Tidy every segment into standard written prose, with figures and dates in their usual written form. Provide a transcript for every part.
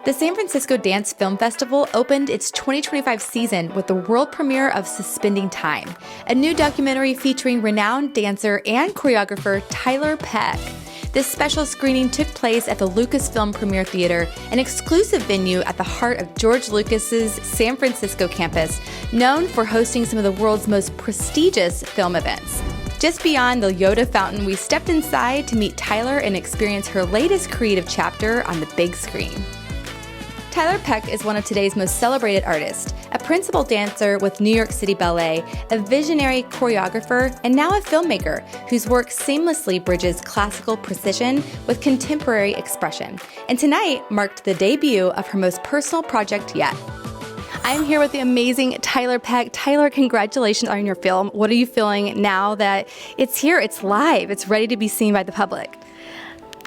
The San Francisco Dance Film Festival opened its 2025 season with the world premiere of Suspending Time, a new documentary featuring renowned dancer and choreographer Tiler Peck. This special screening took place at the Lucasfilm Premiere Theater, an exclusive venue at the heart of George Lucas's San Francisco campus, known for hosting some of the world's most prestigious film events. Just beyond the Yoda fountain, we stepped inside to meet Tiler and experience her latest creative chapter on the big screen. Tiler Peck is one of today's most celebrated artists, a principal dancer with New York City Ballet, a visionary choreographer, and now a filmmaker whose work seamlessly bridges classical precision with contemporary expression. And tonight marked the debut of her most personal project yet. I'm here with the amazing Tiler Peck. Tiler, congratulations on your film. What are you feeling now that it's here, it's live, it's ready to be seen by the public?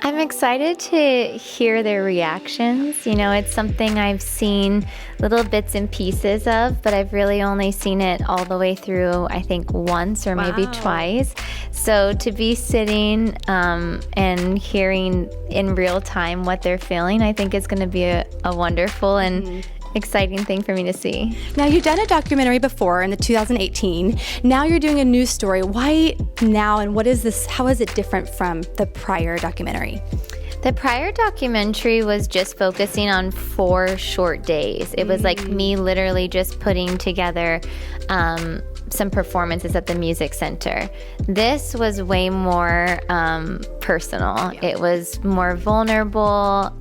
I'm excited to hear their reactions. You know, it's something I've seen little bits and pieces of, but I've really only seen it all the way through, I think, once or maybe twice. So to be sitting and hearing in real time what they're feeling, I think is going to be a wonderful and exciting thing for me to see. Now, you've done a documentary before in the 2018. Now you're doing a news story. Why now, and what is this? How is it different from the prior documentary? The prior documentary was just focusing on 4 short days. It was like me literally just putting together some performances at the music center. This was way more personal. Yeah. It was more vulnerable.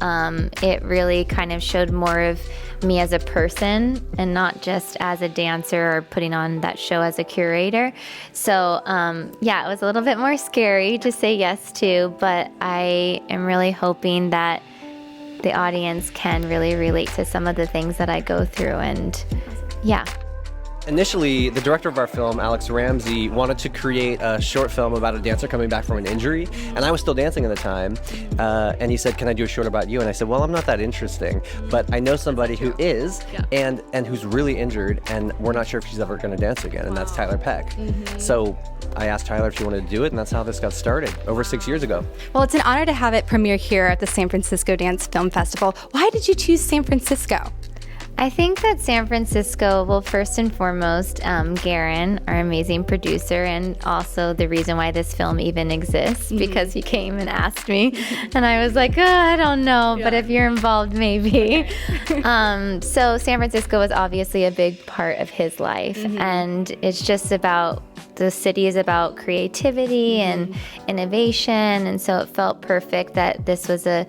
It really kind of showed more of me as a person and not just as a dancer or putting on that show as a curator. So yeah, it was a little bit more scary to say yes to, but I am really hoping that the audience can really relate to some of the things that I go through, and yeah. Initially, the director of our film, Alex Ramsey, wanted to create a short film about a dancer coming back from an injury, and I was still dancing at the time, and he said, "Can I do a short about you?" And I said, "Well, I'm not that interesting, but I know somebody who is, and who's really injured, and we're not sure if she's ever going to dance again, and that's Tiler Peck." So I asked Tiler if she wanted to do it, and that's how this got started over 6 years ago. Well, it's an honor to have it premiere here at the San Francisco Dance Film Festival. Why did you choose San Francisco? I think that San Francisco, well, first and foremost, Garin, our amazing producer, and also the reason why this film even exists, because he came and asked me, and I was like, I don't know, but if you're involved, maybe. So San Francisco was obviously a big part of his life, and it's just about, the city is about creativity and innovation, and so it felt perfect that this was a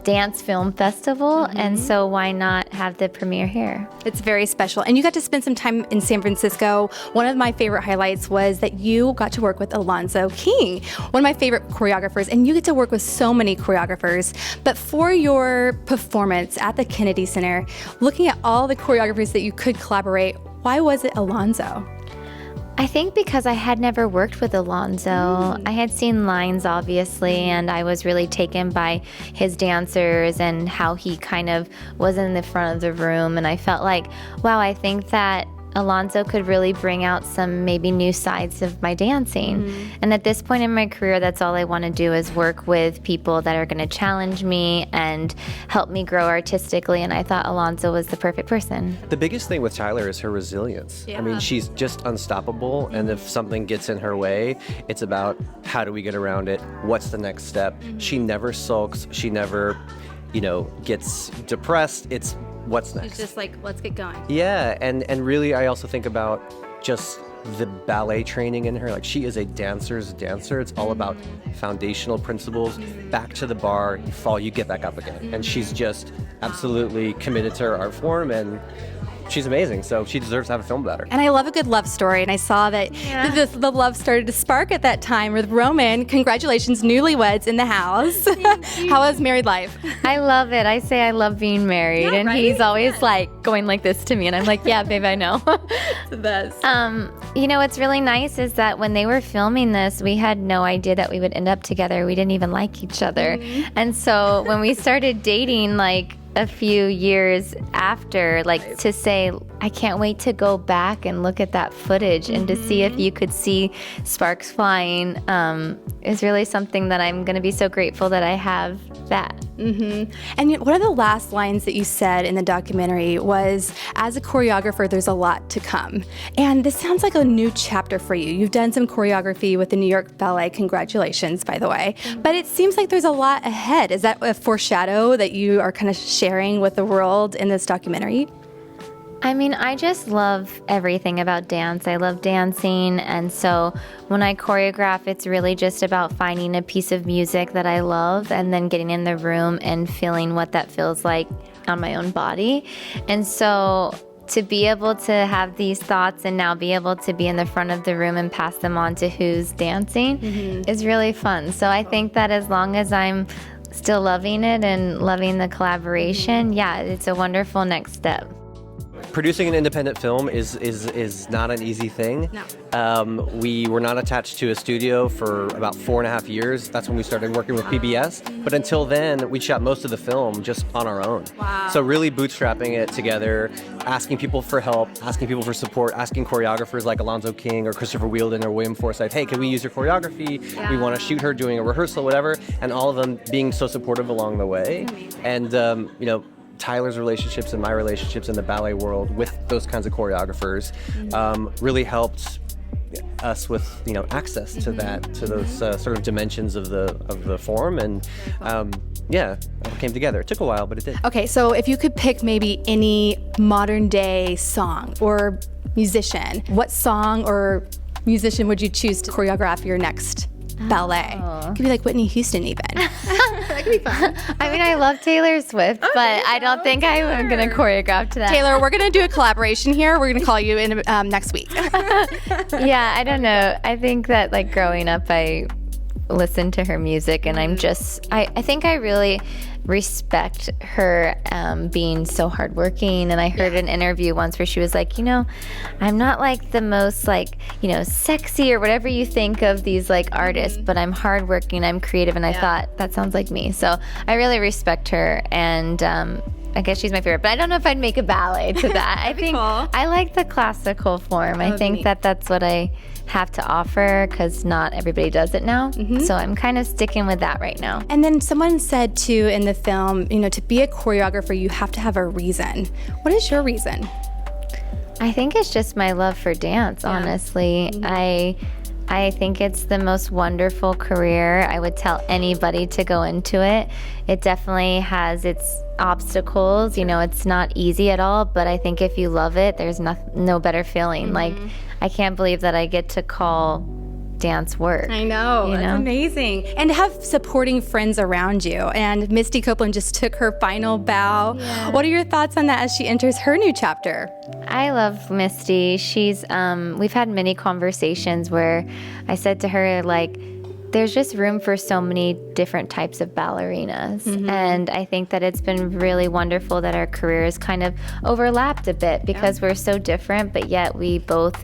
dance film festival, and so why not have the premiere here? It's very special, and you got to spend some time in San Francisco. One of my favorite highlights was that you got to work with Alonzo King, one of my favorite choreographers, and you get to work with so many choreographers. But for your performance at the Kennedy Center, looking at all the choreographers that you could collaborate, why was it Alonzo? I think because I had never worked with Alonzo. I had seen lines, obviously, and I was really taken by his dancers and how he kind of was in the front of the room. And I felt like, wow, I think that Alonzo could really bring out some maybe new sides of my dancing. And at this point in my career, that's all I want to do is work with people that are going to challenge me and help me grow artistically. And I thought Alonzo was the perfect person. The biggest thing with Tiler is her resilience. I mean, she's just unstoppable, and if something gets in her way, it's about how do we get around it? What's the next step? She never sulks. She never, gets depressed. It's what's next. It's just like, let's get going. Yeah, and really I also think about just the ballet training in her. Like, she is a dancer's dancer. It's all about foundational principles. Back to the bar, you fall, you get back up again. And she's just absolutely committed to her art form, and she's amazing, so she deserves to have a film about her. And I love a good love story, and I saw that the love started to spark at that time with Roman. Congratulations, newlyweds in the house. How was married life? I love it. I say I love being married, and he's always like going like this to me, and I'm like, yeah, babe, I know. It's the best. What's really nice is that when they were filming this, we had no idea that we would end up together. We didn't even like each other. And so when we started dating, like, a few years after, like, to say, I can't wait to go back and look at that footage and to see if you could see sparks flying is really something that I'm going to be so grateful that I have that. And one of the last lines that you said in the documentary was, as a choreographer, there's a lot to come. And this sounds like a new chapter for you. You've done some choreography with the New York Ballet. Congratulations, by the way. But it seems like there's a lot ahead. Is that a foreshadow that you are kind of sharing with the world in this documentary? I mean, I just love everything about dance. I love dancing, and so when I choreograph, it's really just about finding a piece of music that I love and then getting in the room and feeling what that feels like on my own body. And so to be able to have these thoughts and now be able to be in the front of the room and pass them on to who's dancing is really fun. So I think that as long as I'm still loving it and loving the collaboration, yeah, it's a wonderful next step. Producing an independent film is not an easy thing. No. We were not attached to a studio for about 4.5 years. That's when we started working with PBS. But until then, we shot most of the film just on our own. Wow. So really bootstrapping it together, asking people for help, asking people for support, asking choreographers like Alonzo King or Christopher Wheeldon or William Forsythe, hey, can we use your choreography? Yeah. We want to shoot her doing a rehearsal, whatever. And all of them being so supportive along the way. And, Tyler's relationships and my relationships in the ballet world with those kinds of choreographers really helped us with access to those sort of dimensions of the form, and it came together. It took a while, but it did. Okay, so if you could pick maybe any modern day song or musician, what song or musician would you choose to choreograph your next ballet? It could be like Whitney Houston even. That could be fun. I mean, I love Taylor Swift, but I don't think I'm going to choreograph to that. Taylor, we're going to do a collaboration here. We're going to call you in next week. Yeah, I don't know. I think that like growing up, I listened to her music, and I think I really respect her being so hardworking. And I heard an interview once where she was like, I'm not like the most sexy or whatever you think of these like artists, but I'm hardworking, I'm creative, and I thought that sounds like me. So I really respect her, and I guess she's my favorite, but I don't know if I'd make a ballet to that. I think cool. I like the classical form. I think that's what I have to offer, because not everybody does it now. So I'm kind of sticking with that right now. And then someone said too in the film, to be a choreographer, you have to have a reason. What is your reason? I think it's just my love for dance, honestly. I think it's the most wonderful career. I would tell anybody to go into it. It definitely has its obstacles. It's not easy at all, but I think if you love it, there's no better feeling. Like, I can't believe that I get to call dance work. I know. That's amazing. And to have supporting friends around you. And Misty Copeland just took her final bow. Yeah. What are your thoughts on that as she enters her new chapter? I love Misty. She's we've had many conversations where I said to her, like, there's just room for so many different types of ballerinas. And I think that it's been really wonderful that our careers kind of overlapped a bit, because we're so different, but yet we both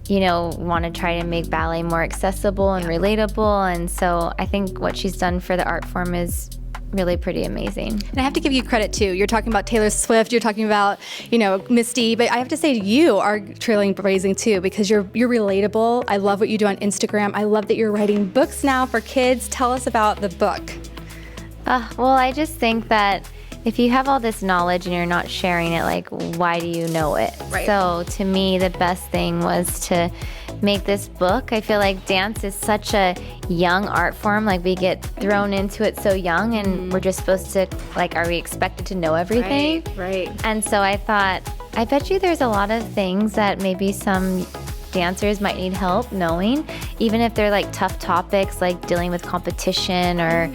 want to try to make ballet more accessible and relatable. And so I think what she's done for the art form is really pretty amazing. And I have to give you credit too. You're talking about Taylor Swift, you're talking about, Misty, but I have to say you are trailblazing too, because you're relatable. I love what you do on Instagram. I love that you're writing books now for kids. Tell us about the book. Well, I just think that if you have all this knowledge and you're not sharing it, like, why do you know it? Right. So to me, the best thing was to make this book. I feel like dance is such a young art form. Like, we get thrown into it so young, and we're just supposed to, like, are we expected to know everything? Right. And so I thought, I bet you there's a lot of things that maybe some dancers might need help knowing, even if they're like tough topics like dealing with competition or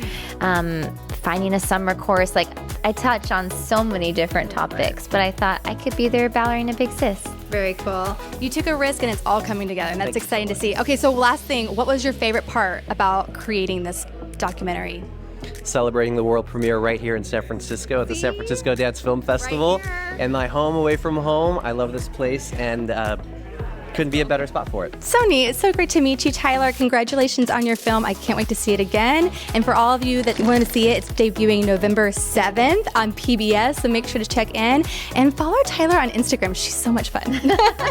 finding a summer course. Like, I touch on so many different topics, but I thought I could be their ballerina big sis. Very cool. You took a risk and it's all coming together, and that's exciting to see. Okay, so last thing, what was your favorite part about creating this documentary? Celebrating the world premiere right here in San Francisco at the San Francisco Dance Film Festival. And my home away from home. I love this place, and couldn't be a better spot for it. So neat. It's so great to meet you, Tyler. Congratulations on your film. I can't wait to see it again. And for all of you that want to see it, it's debuting November 7th on PBS, so make sure to check in and follow Tyler on Instagram. She's so much fun.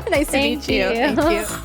Nice to meet you. Thank you.